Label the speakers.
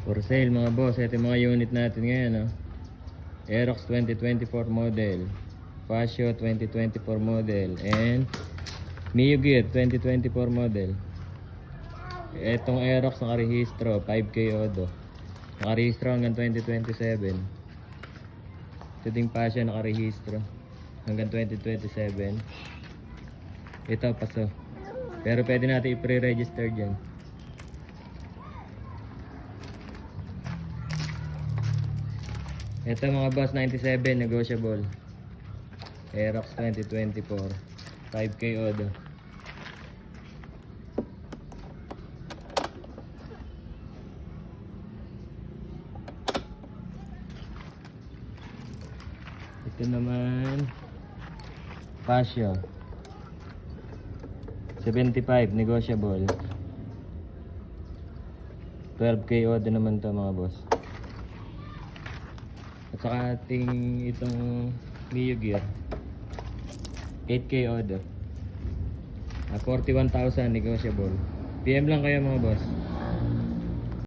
Speaker 1: For sale mga boss, ito yung mga unit natin ngayon, no? Aerox 2024 model, Fasio 2024 model, and Mio Gear 2024 model. Etong Aerox nakarehistro 5K Odo, nakarehistro hanggang 2027. Ito ding Fasio nakarehistro hanggang 2027. Ito paso, pero pwede natin i-pre-register dyan. Ito mga boss, 97 negotiable. Aerox 2024 5K Odo. Ito naman Fasio 75 negotiable. 12K Odo naman to mga boss. At saka ating itong Mio Gear 8K Odo, 41,000 negotiable. PM lang kayo mga boss.